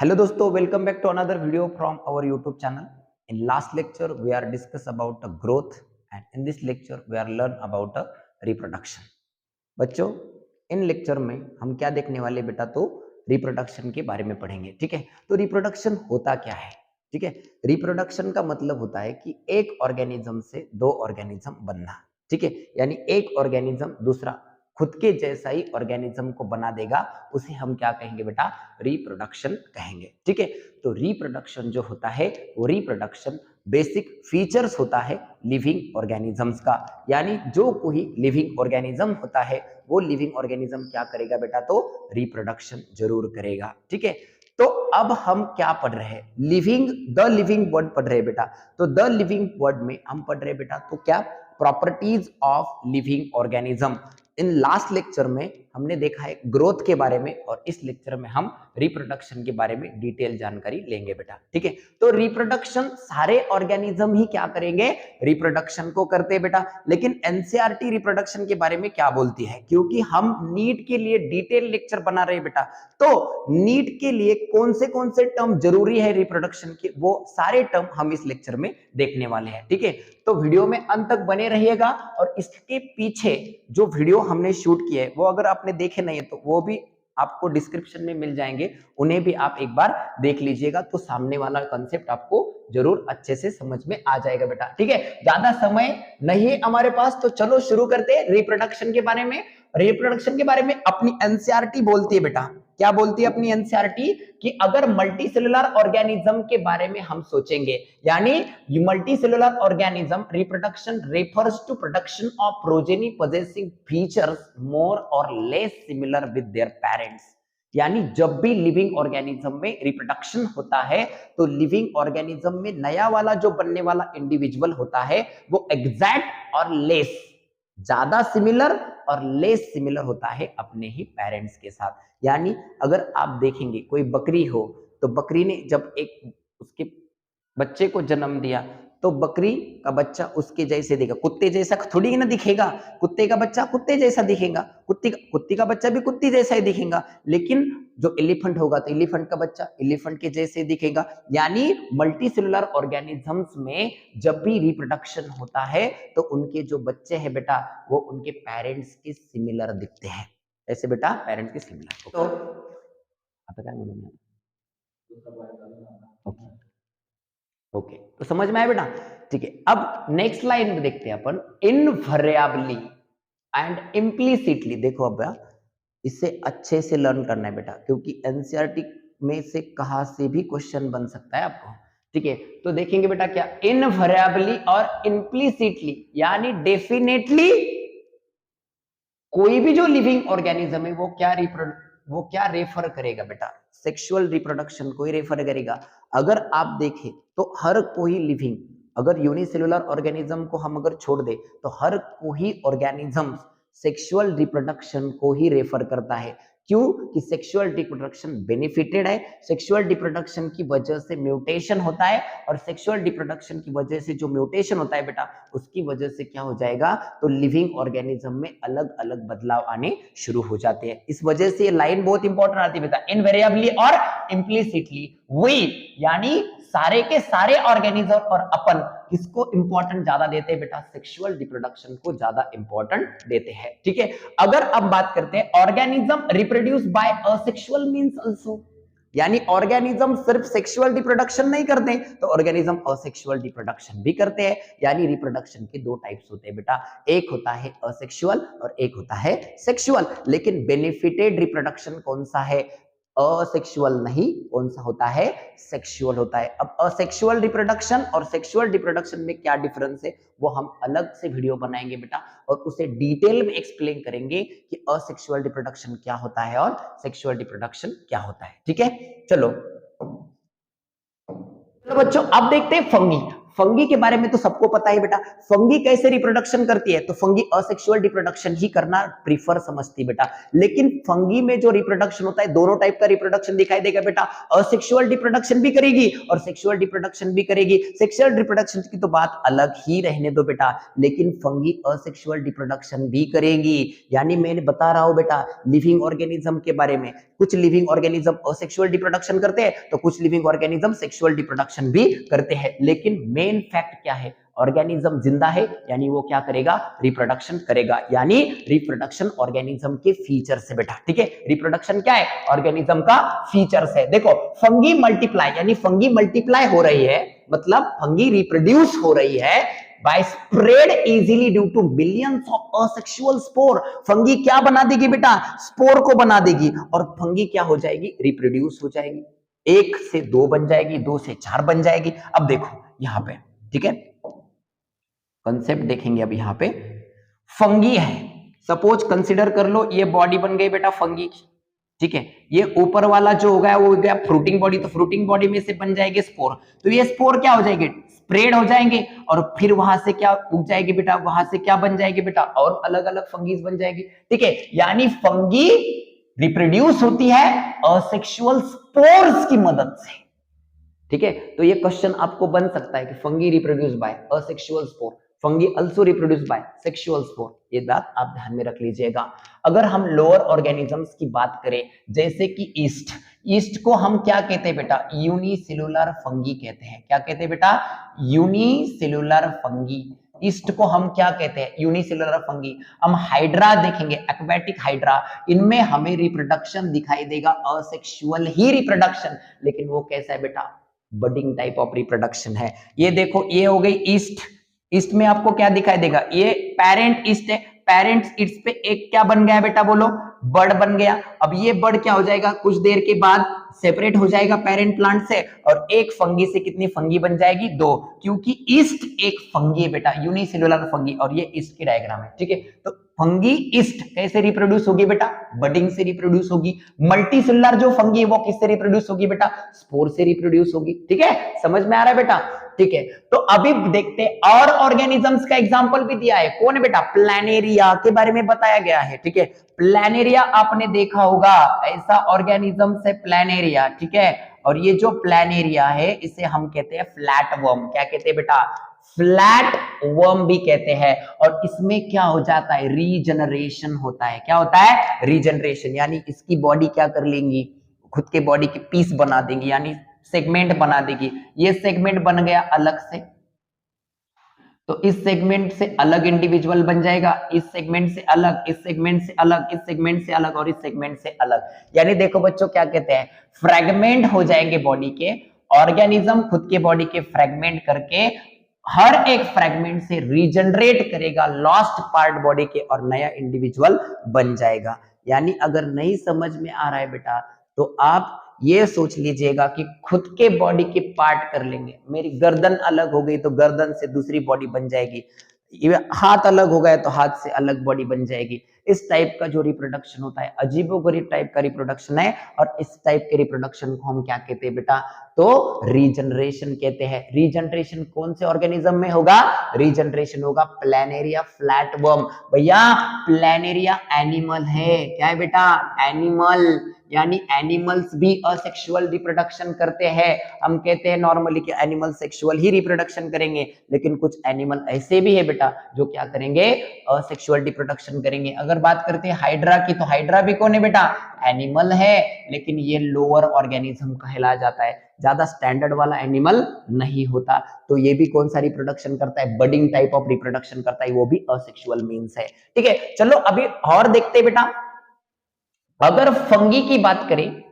Hello दोस्तों, welcome back to another video from our YouTube channel. In last lecture, we are discuss about growth, and in this lecture, we are learn about reproduction. बच्चों, इन lecture में हम क्या देखने वाले बेटा तो reproduction के बारे में पढ़ेंगे। ठीक है, तो रिप्रोडक्शन होता क्या है? ठीक है, रिप्रोडक्शन का मतलब होता है कि एक ऑर्गेनिज्म से दो ऑर्गेनिज्म बनना। ठीक है, यानी एक ऑर्गेनिज्म दूसरा खुद के जैसा ही ऑर्गेनिज्म को बना देगा, उसे हम क्या कहेंगे बेटा? रिप्रोडक्शन कहेंगे। ठीक है, तो रिप्रोडक्शन जो होता है वो रिप्रोडक्शन बेसिक फीचर्स होता है लिविंग ऑर्गेनिजम्स का, यानी जो कोई लिविंग ऑर्गेनिज्म होता है वो लिविंग ऑर्गेनिज्म क्या करेगा बेटा? तो रिप्रोडक्शन जरूर करेगा। ठीक है, तो अब हम क्या पढ़ रहे हैं? द लिविंग वर्ड पढ़ रहे हैं बेटा। तो द लिविंग वर्ड में हम पढ़ रहे हैं बेटा तो क्या? Properties of living organism. In last lecture में हमने देखा है ग्रोथ के बारे में, और इस लेक्चर में हम रिप्रोडक्शन के बारे में डिटेल जानकारी लेंगे बेटा। ठीक है, तो रिप्रोडक्शन सारे ऑर्गेनिज्म ही क्या करेंगे? रिप्रोडक्शन को करते हैं बेटा। लेकिन एनसीईआरटी रिप्रोडक्शन के बारे में क्या बोलती है? क्योंकि हम नीट के लिए डिटेल लेक्चर बना रहे हैं बेटा, तो नीट के लिए कौन से टर्म जरूरी है रिप्रोडक्शन के, वो सारे टर्म हम इस लेक्चर में देखने वाले हैं। ठीक है, तो वीडियो में अंत तक बने रहिएगा, और इसके पीछे जो वीडियो हमने शूट किए वो अगर आपने देखे नहीं है तो वो भी आपको डिस्क्रिप्शन में मिल जाएंगे, उन्हें भी आप एक बार देख लीजिएगा, तो सामने वाला कॉन्सेप्ट आपको जरूर अच्छे से समझ में आ जाएगा बेटा। ठीक है, ज्यादा समय नहीं है हमारे पास, तो चलो शुरू करते हैं रिप्रोडक्शन के बारे में। रिप्रोडक्शन के बारे में अपनी एनसीईआरटी बोलती है बेटा, क्या बोलती है अपनी एनसीईआरटी? कि अगर मल्टीसेलुलर ऑर्गेनिज्म के बारे में हम सोचेंगे, यानी multicellular organism reproduction refers to production of progeny possessing features more और less similar with their parents. यानी जब भी लिविंग ऑर्गेनिज्म में रिप्रोडक्शन होता है तो लिविंग ऑर्गेनिज्म में नया वाला जो बनने वाला इंडिविजुअल होता है वो एग्जैक्ट और लेस, ज्यादा सिमिलर और लेस सिमिलर होता है अपने ही पेरेंट्स के साथ। यानी अगर आप देखेंगे कोई बकरी हो, तो बकरी ने जब एक उसके बच्चे को जन्म दिया तो बकरी का बच्चा उसके जैसे दिखेगा, कुत्ते जैसा थोड़ी ना दिखेगा। कुत्ते का बच्चा कुत्ते जैसा दिखेगा, कुत्ती का बच्चा भी कुत्ती जैसा ही दिखेगा। लेकिन जो एलिफेंट होगा तो एलिफेंट का बच्चा एलिफेंट के जैसे दिखेगा। यानी मल्टीसेलुलर ऑर्गेनिजम्स में जब भी रिप्रोडक्शन होता है तो उनके जो बच्चे हैं बेटा वो उनके पेरेंट्स के सिमिलर दिखते हैं। ऐसे बेटा पेरेंट्स के सिमिलर। तो आता क्या बोलूं मैं? ओके ओके, तो समझ में आया बेटा? ठीक है, अब नेक्स्ट लाइन में देखते हैं अपन, इनवेरिएबली एंड इम्प्लिसिटली। देखो अब इसे अच्छे से लर्न करना है बेटा, क्योंकि एनसीईआरटी में से कहां से भी क्वेश्चन बन सकता है आपको। ठीक है, तो देखेंगे बेटा क्या? इनवेरिएबली और इम्प्लिसिटली, यानी डेफिनेटली कोई भी जो लिविंग ऑर्गेनिज्म है वो क्या रेफर करेगा बेटा? सेक्सुअल रिप्रोडक्शन को ही रेफर करेगा। अगर आप देखें तो हर कोई लिविंग, अगर यूनिसेलुलर ऑर्गेनिज्म को हम अगर छोड़ दे तो हर कोई ऑर्गेनिज्म सेक्सुअल रिप्रोडक्शन को ही रेफर करता है। क्यों? कि सेक्सुअल रिप्रोडक्शन बेनिफिटेड है, सेक्सुअल रिप्रोडक्शन की वजह से म्यूटेशन होता है, और सेक्सुअल रिप्रोडक्शन की वजह से जो म्यूटेशन होता है बेटा उसकी वजह से क्या हो जाएगा? तो लिविंग ऑर्गेनिज्म में अलग अलग बदलाव आने शुरू हो जाते हैं। इस वजह से ये लाइन बहुत इंपॉर्टेंट आती है बेटा, इनवेरिएबली और इम्प्लिसिटली। वी यानी सारे के सारे ऑर्गेनिज्म और अपन किसको इंपॉर्टेंट ज्यादा देते हैं बेटा? सेक्सुअल रिप्रोडक्शन को ज्यादा इंपॉर्टेंट देते हैं। ठीक है, अगर अब बात करते हैं organism reproduce by asexual means also, यानी ऑर्गेनिज्म सिर्फ सेक्सुअल रिप्रोडक्शन नहीं करते तो ऑर्गेनिज्म असेक्सुअल रिप्रोडक्शन भी करते हैं। यानी रिप्रोडक्शन के दो टाइप्स होते हैं बेटा, एक होता है असेक्सुअल और एक होता है सेक्सुअल। लेकिन बेनिफिटेड रिप्रोडक्शन कौन सा है? असेक्सुअल नहीं, कौन सा होता है? सेक्सुअल होता है। अब असेक्सुअल रिप्रोडक्शन और सेक्सुअल रिप्रोडक्शन में क्या डिफरेंस है वो हम अलग से वीडियो बनाएंगे बेटा, और उसे डिटेल में एक्सप्लेन करेंगे कि असेक्सुअल रिप्रोडक्शन क्या होता है और सेक्सुअल रिप्रोडक्शन क्या होता है। ठीक है, चलो बच्चों अब देखते हैं फंगी। फंगी के बारे में तो सबको पता है बेटा, फंगी कैसे रिप्रोडक्शन करती है, तो फंगी असेक्सुअल रिप्रोडक्शन ही करना प्रीफर समझती है बेटा। लेकिन फंगी में जो रिप्रोडक्शन होता है, दोनों टाइप का रिप्रोडक्शन दिखाई देगा बेटा, असेक्सुअल रिप्रोडक्शन भी करेगी और सेक्सुअल रिप्रोडक्शन भी करेगी। सेक्सुअल रिप्रोडक्शन की तो बात अलग ही रहने दो बेटा, लेकिन फंगी असेक्सुअल रिप्रोडक्शन भी करेगी। यानी मैंने बता रहा हूं बेटा लिविंग ऑर्गेनिज्म के बारे में, कुछ लिविंग ऑर्गेनिज्म असेक्सुअल रिप्रोडक्शन करते हैं तो कुछ लिविंग ऑर्गेनिज्म सेक्सुअल रिप्रोडक्शन भी करते हैं। लेकिन मेन फैक्ट क्या है, ऑर्गेनिज्म जिंदा है यानी वो क्या करेगा, रिप्रोडक्शन करेगा। यानी रिप्रोडक्शन ऑर्गेनिज्म के फीचर्स है बेटा, ठीक है। रिप्रोडक्शन क्या है, ऑर्गेनिज्म का फीचर्स है। देखो फंगी मल्टीप्लाई, यानी फंगी मल्टीप्लाई हो रही है, मतलब फंगी रिप्रोड्यूस हो रही है by spread easily due to millions of asexual spore। Fungi क्या बना देगी बेटा, स्पोर को बना देगी और फंगी क्या हो जाएगी, रिप्रोड्यूस हो जाएगी। 1 से 2 बन जाएगी, 2 से 4 बन जाएगी। अब देखो यहां पे, ठीक है, कंसेप्ट देखेंगे। अब यहां पे फंगी है, सपोज कंसिडर कर लो ये बॉडी बन गई बेटा फंगी की, ठीक है। ये ऊपर वाला जो होगा वो हो गया फ्रूटिंग बॉडी, तो फ्रूटिंग बॉडी में से बन जाएंगे स्पोर, तो ये स्पोर क्या हो जाएंगे, स्प्रेड हो जाएंगे और फिर वहां से क्या उग जाएगी बेटा, वहां से क्या बन जाएगी बेटा, और अलग अलग फंगीज बन जाएगी, ठीक है। यानी फंगी रिप्रोड्यूस होती है असेक्सुअल स्पोर्स की मदद से, ठीक है। तो ये क्वेश्चन आपको बन सकता है कि fungi reproduce bye asexual spore, fungi also reproduce by sexual spore, ये बात आप ध्यान में रख लीजिएगा। अगर हम लोअर ऑर्गेनिजम्स की बात करें जैसे कि ईस्ट, ईस्ट को हम क्या कहते हैं बेटा, यूनिसेलुलर फंगी कहते हैं। क्या कहते हैं बेटा, यूनिसेलुलर फंगी। ईस्ट को हम क्या कहते हैं, यूनिसेलुलर फंगी। हम हाइड्रा देखेंगे, एक्वेटिक हाइड्रा, इनमें हमें रिप्रोडक्शन दिखाई देगा असेक्सुअल ही रिप्रोडक्शन, लेकिन वो कैसा है बेटा, बडिंग टाइप ऑफ रिप्रोडक्शन है। ये देखो ये हो गई ईस्ट, ईस्ट में आपको क्या दिखाई देगा, ये पेरेंट ईस्ट है, पेरेंट ईस्ट पे एक क्या बन गया बेटा, बोलो बर्ड बन गया। अब ये बर्ड क्या हो जाएगा, कुछ देर के बाद सेपरेट हो जाएगा पेरेंट प्लांट से और एक फंगी से कितनी फंगी बन जाएगी, 2, क्योंकि ईस्ट एक फंगी है बेटा, यूनिसेलुलर फंगी, और ये ईस्ट की डायग्राम है, ठीक है। तो फंगी ईस्ट कैसे रिप्रोड्यूस होगी बेटा, बडिंग से रिप्रोड्यूस होगी। मल्टीसेलुलर जो फंगी है वो किससे रिप्रोड्यूस होगी बेटा, स्पोर से रिप्रोड्यूस होगी, ठीक है। समझ में आ रहा है बेटा, ठीक है। तो अभी देखते हैं और ऑर्गेनिजम्स का एग्जांपल भी दिया है, कौन है बेटा, प्लानेरिया के बारे में बताया गया है, ठीक है। प्लानेरिया आपने देखा होगा, ऐसा ऑर्गेनिज्म है प्लानेरिया, ठीक है। और ये जो प्लानेरिया है इसे हम कहते हैं फ्लैट वर्म। क्या कहते हैं बेटा, फ्लैट वर्म भी कहते हैं। और इसमें क्या हो जाता है, रीजनरेशन होता है। क्या होता है, रीजनरेशन, यानी इसकी बॉडी क्या कर लेंगी, खुद के बॉडी के पीस बना देंगी, यानी सेगमेंट बना देगी। ये सेगमेंट बन गया अलग से, तो इस सेगमेंट से अलग इंडिविजुअल बन जाएगा, इस सेगमेंट से अलग, इस सेगमेंट से अलग, इस सेगमेंट से अलग और इस सेगमेंट से अलग। यानी देखो बच्चों क्या कहते हैं, फ्रैगमेंट हो जाएंगे बॉडी के, ऑर्गेनिज्म खुद के बॉडी के फ्रैगमेंट करके हर एक फ्रैगमेंट से रीजनरेट करेगा लॉस्ट पार्ट बॉडी के और नया इंडिविजुअल बन जाएगा। यानी अगर नहीं समझ में आ रहा है बेटा तो आप ये सोच लीजिएगा कि खुद के बॉडी के पार्ट कर लेंगे, मेरी गर्दन अलग हो गई तो गर्दन से दूसरी बॉडी बन जाएगी, हाथ अलग हो गया तो हाथ से अलग बॉडी बन जाएगी। इस टाइप का जो रिप्रोडक्शन होता है अजीबोगरीब टाइप का रिप्रोडक्शन है, और इस टाइप के रिप्रोडक्शन को हम क्या कहते हैं बेटा, तो रीजनरेशन कहते हैं। रीजनरेशन कौन से ऑर्गेनिज्म में होगा, रीजनरेशन होगा प्लानेरिया फ्लैट वर्म। भैया प्लानेरिया एनिमल है, क्या है बेटा, एनिमल, यानी एनिमल्स भी असेक्सुअल रिप्रोडक्शन करते हैं। हम कहते हैं नॉर्मली कि एनिमल सेक्सुअल ही रिप्रोडक्शन करेंगे, लेकिन कुछ एनिमल ऐसे भी है बेटा जो क्या करेंगे, असेक्सुअल रिप्रोडक्शन करेंगे। अगर बात करते हैं हाइड्रा की, तो हाइड्रा भी कौन है बेटा, एनिमल है, लेकिन ये लोअर ऑर्गेनिज्म कहला जाता है, ज्यादा स्टैंडर्ड वाला एनिमल नहीं होता। तो ये भी कौन सा रिप्रोडक्शन करता है, बडिंग टाइप ऑफ रिप्रोडक्शन करता है, वो भी असेक्सुअल मीन्स है, ठीक है। चलो अभी और देखते हैं बेटा, अगर फंगी की बात करें,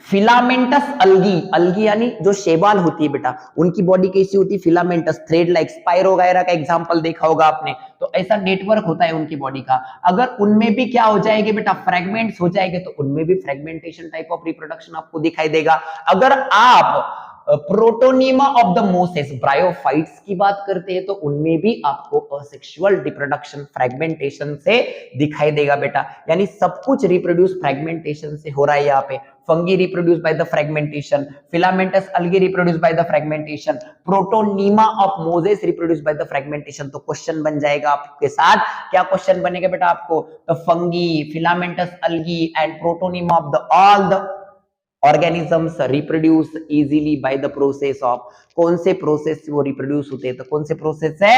फिलामेंटस अलगी, अलगी यानी जो शैवाल होती है बेटा, उनकी बॉडी कैसी होती है, फिलामेंटस, थ्रेड लाइक, स्पाइरो वगैरह का एग्जांपल देखा होगा आपने, तो ऐसा नेटवर्क होता है उनकी बॉडी का। अगर उनमें भी क्या हो जाएंगे बेटा, फ्रेगमेंट्स हो जाएंगे, तो उनमें भी फ्रेगमेंटेशन टाइप ऑफ रिप्रोडक्शन आपको दिखाई देगा। अगर आप protonema of the Moses, bryophytes की बात करते हैं तो उनमें भी आपको असेक्सुअल रिप्रोडक्शन फ्रेगमेंटेशन से दिखाई देगा बेटा। यानी सब कुछ रिप्रोड्यूस फ्रेगमेंटेशन से हो रहा है। यहाँ पे fungi reproduce by the fragmentation, filamentous algae reproduce by the fragmentation, protonema of mosses reproduce by the fragmentation. तो क्वेश्चन बन जाएगा आपके साथ, क्या क्वेश्चन बनेगा बेटा आपको? तो fungi, filamentous algae and protonema of the all the organisms reproduce easily by the process of, कौन से प्रोसेस से वो रिप्रोड्यूस होते हैं? तो कौन से प्रोसेस से?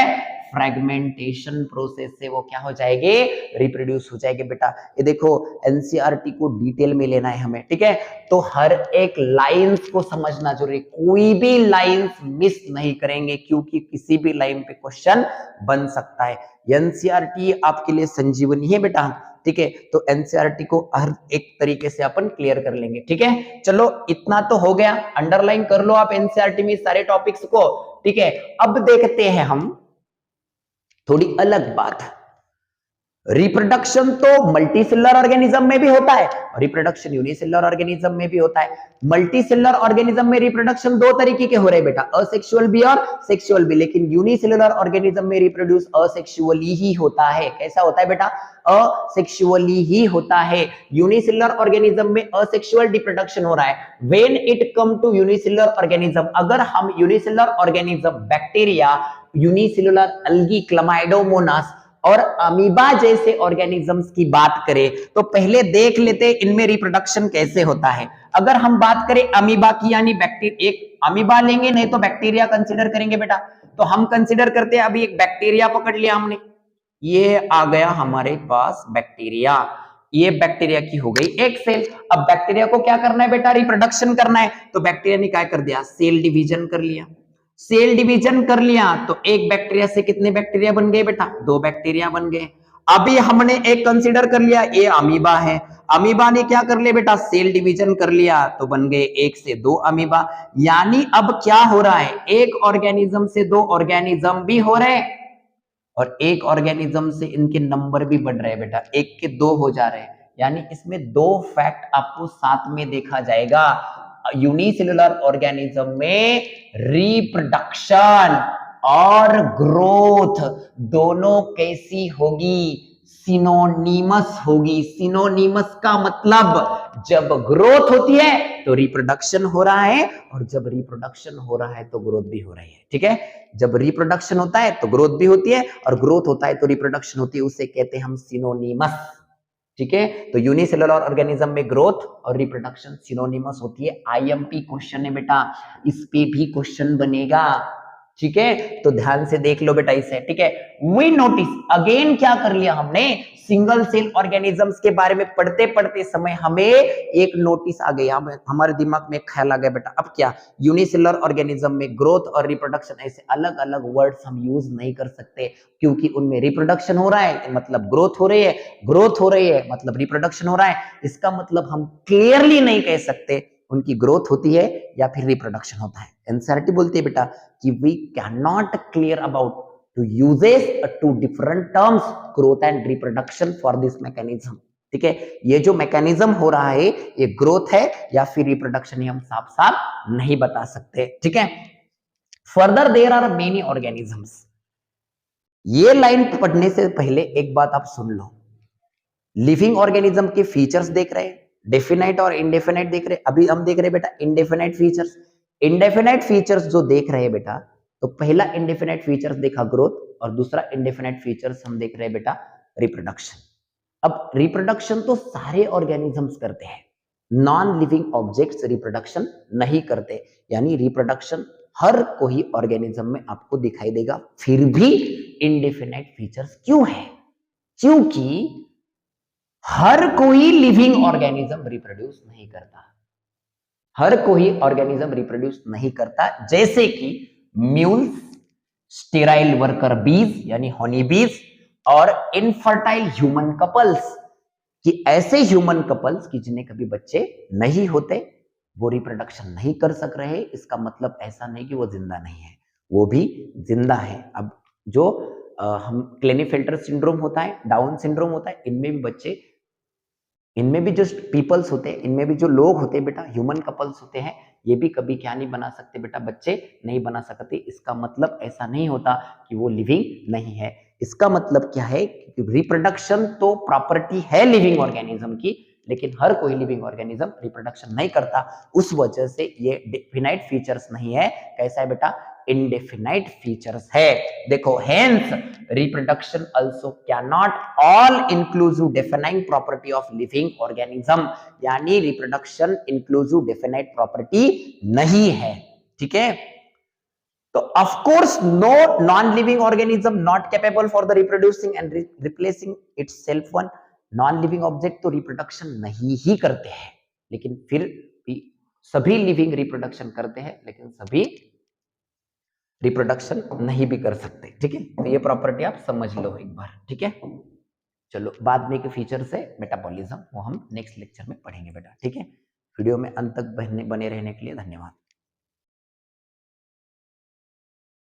फ्रेगमेंटेशन प्रोसेस से वो क्या हो जाएंगे? रिप्रोड्यूस हो जाएंगे बेटा। ये देखो एनसीईआरटी को डिटेल में लेना है हमें, ठीक है? तो हर एक लाइंस को समझना जरूरी, कोई भी लाइंस मिस नहीं करेंगे क्योंकि किसी भी लाइन पे क्वेश्चन बन सकता है। एनसीईआरटी आपके लिए संजीवनी है बेटा, ठीक है? तो एनसीईआरटी को हर एक तरीके से अपन क्लियर कर लेंगे, ठीक है? चलो इतना तो हो गया, अंडरलाइन कर लो आप एनसीईआरटी में सारे टॉपिक्स को, ठीक है? अब देखते हैं हम थोड़ी अलग बात। रिप्रोडक्शन तो मल्टीसेलुलर ऑर्गेनिज्म में भी होता है, रिप्रोडक्शन यूनिसेलुलर ऑर्गेनिज्म में भी होता है। मल्टीसेलुलर ऑर्गेनिज्म में रिप्रोडक्शन दो तरीके के हो रहे हैं बेटा, असेक्सुअल भी और सेक्सुअल भी, लेकिन यूनिसेलुलर ऑर्गेनिज्म में रिप्रोड्यूस असेक्सुअली ही होता है। कैसा होता है बेटा? असेक्सुअली ही होता है। यूनिसेलुलर ऑर्गेनिज्म में असेक्सुअल रिप्रोडक्शन हो रहा है। When it come to unicellular organism, अगर हम unicellular organism, bacteria, unicellular algae, Chlamydomonas और अमीबा जैसे ऑर्गेनिजम्स की बात करें तो पहले देख लेते हैं इनमें रिप्रोडक्शन कैसे होता है। अगर हम बात करें अमीबा की, यानी बैक्टीरिया, एक अमीबा लेंगे नहीं तो बैक्टीरिया कंसीडर करेंगे बेटा। तो हम कंसीडर करते हैं, अभी एक बैक्टीरिया पकड़ लिया हमने, ये आ गया हमारे पास बैक्टीरिया, ये बैक्टीरिया की हो गई एक सेल। अब बैक्टीरिया को क्या करना है बेटा? रिप्रोडक्शन करना है। तो बैक्टीरिया ने क्या कर दिया? सेल डिवीजन कर लिया। सेल डिवीजन कर लिया तो एक बैक्टीरिया से कितने बैक्टीरिया बन गए बेटा? दो बैक्टीरिया बन गए। अभी हमने एक कंसीडर कर लिया, ये अमीबा है। अमीबा ने क्या कर लिया बेटा? सेल डिवीजन कर लिया तो बन गए एक से दो अमीबा। यानी अब क्या हो रहा है? एक ऑर्गेनिज्म से दो ऑर्गेनिज्म भी हो रहे हैं और एक ऑर्गेनिज्म से इनके नंबर भी बढ़ रहे हैं बेटा, एक के दो हो जा रहे हैं। यानी इसमें दो फैक्ट आपको साथ में देखा जाएगा। यूनिसेलुलर ऑर्गेनिज्म में रिप्रोडक्शन और ग्रोथ दोनों कैसी होगी? सिनोनिमस होगी। सिनोनिमस का मतलब जब ग्रोथ होती है तो रिप्रोडक्शन हो रहा है और जब रिप्रोडक्शन हो रहा है तो ग्रोथ भी हो रही है, ठीक है? जब रिप्रोडक्शन होता है तो ग्रोथ भी होती है और ग्रोथ होता है तो रिप्रोडक्शन होती है, उसे कहते हैं हम सिनोनिमस, ठीक है? तो यूनिसेलुलर ऑर्गेनिज्म में ग्रोथ और रिप्रोडक्शन सिनोनिमस होती है। आईएमपी क्वेश्चन है बेटा, इस पे भी क्वेश्चन बनेगा, ठीक है? तो ध्यान से देख लो बेटा इसे, ठीक है? वी नोटिस अगेन क्या कर लिया हमने? सिंगल सेल ऑर्गेनिजम्स के बारे में पढ़ते पढ़ते समय हमें एक नोटिस आ गया, हमारे दिमाग में एक ख्याल आ गया बेटा, अब क्या? यूनिसेलुलर ऑर्गेनिज्म में ग्रोथ और रिप्रोडक्शन ऐसे अलग अलग वर्ड्स हम यूज नहीं कर सकते क्योंकि उनमें रिप्रोडक्शन हो रहा है मतलब ग्रोथ हो रही है, ग्रोथ हो रही है मतलब रिप्रोडक्शन हो रहा है। इसका मतलब हम क्लियरली नहीं कह सकते उनकी ग्रोथ होती है या फिर रिप्रोडक्शन होता है। एनसीईआरटी बोलती है बेटा कि we can not clear about to uses to different terms growth and reproduction for this mechanism, ठीक है? ये जो मैकेनिज्म हो रहा है ये ग्रोथ है या फिर रिप्रोडक्शन, हम साफ साफ नहीं बता सकते, ठीक है? Further there are many organisms. ये लाइन पढ़ने से पहले एक बात आप सुन लो, लिविंग ऑर्गेनिज्म के फीचर्स देख रहे हैं, डेफिनाइट और इंडेफिनाइट देख रहे हैं। अभी हम देख रहे हैं बेटा इंडेफिनाइट फीचर्स। इंडेफिनाइट फीचर्स जो देख रहे हैं बेटा, तो पहला इंडेफिनाइट फीचर्स देखा ग्रोथ और दूसरा इंडेफिनाइट फीचर्स हम देख रहे हैं बेटा रिप्रोडक्शन। अब रिप्रोडक्शन तो सारे ऑर्गेनिजम्स करते हैं, नॉन लिविंग ऑब्जेक्ट्स रिप्रोडक्शन नहीं करते, यानी रिप्रोडक्शन हर कोई ऑर्गेनिज्म में आपको दिखाई देगा। फिर भी इंडेफिनाइट फीचर्स क्यों है? क्योंकि हर कोई लिविंग ऑर्गेनिज्म रिप्रोड्यूस नहीं करता, हर कोई ऑर्गेनिज्म रिप्रोड्यूस नहीं करता, जैसे कि म्यूल्स, स्टेराइल वर्कर बीज यानी हनी बीज और इनफर्टाइल ह्यूमन कपल्स, कि ऐसे ह्यूमन कपल्स कि जिन्हें कभी बच्चे नहीं होते, वो रिप्रोडक्शन नहीं कर सक रहे। इसका मतलब ऐसा नहीं कि वो जिंदा नहीं है, वो भी जिंदा है। अब जो हम क्लेनीफेल्टर सिंड्रोम होता है, डाउन सिंड्रोम होता है, इनमें भी बच्चे इनमें भी जो पीपल्स होते हैं, इनमें भी जो लोग होते हैं बेटा, ह्यूमन कपल्स होते हैं, ये भी कभी क्या नहीं बना सकते बेटा, बच्चे नहीं बना सकते। इसका मतलब ऐसा नहीं होता कि वो लिविंग नहीं है। इसका मतलब क्या है कि रिप्रोडक्शन तो प्रॉपर्टी है लिविंग ऑर्गेनिज्म की, लेकिन हर कोई लिविंग ऑर्गेनिज्म रिप्रोडक्शन नहीं करता। उस वजह से ये डेफिनाइट फीचर्स नहीं है। कैसा है बेटा, इंडेफिनाइट फीचर्स है। देखो, hence reproduction also can not all inclusive defining property of living organism, यानी रिप्रोडक्शन इंक्लूसिव डेफिनाइट प्रॉपर्टी नहीं है। ठीक है, तो of course no non living organism not capable for the reproducing and replacing itself one. Non living object तो reproduction नहीं ही करते हैं, लेकिन फिर भी सभी लिविंग रिप्रोडक्शन करते हैं, लेकिन सभी रिप्रोडक्शन नहीं भी कर सकते। ठीक है, तो ये प्रॉपर्टी आप समझ लो एक बार। ठीक है, चलो बाद में एक फीचर है मेटाबॉलिज्म, वो हम नेक्स्ट लेक्चर में पढ़ेंगे बेटा। ठीक है, वीडियो में अंत तक बने रहने के लिए धन्यवाद।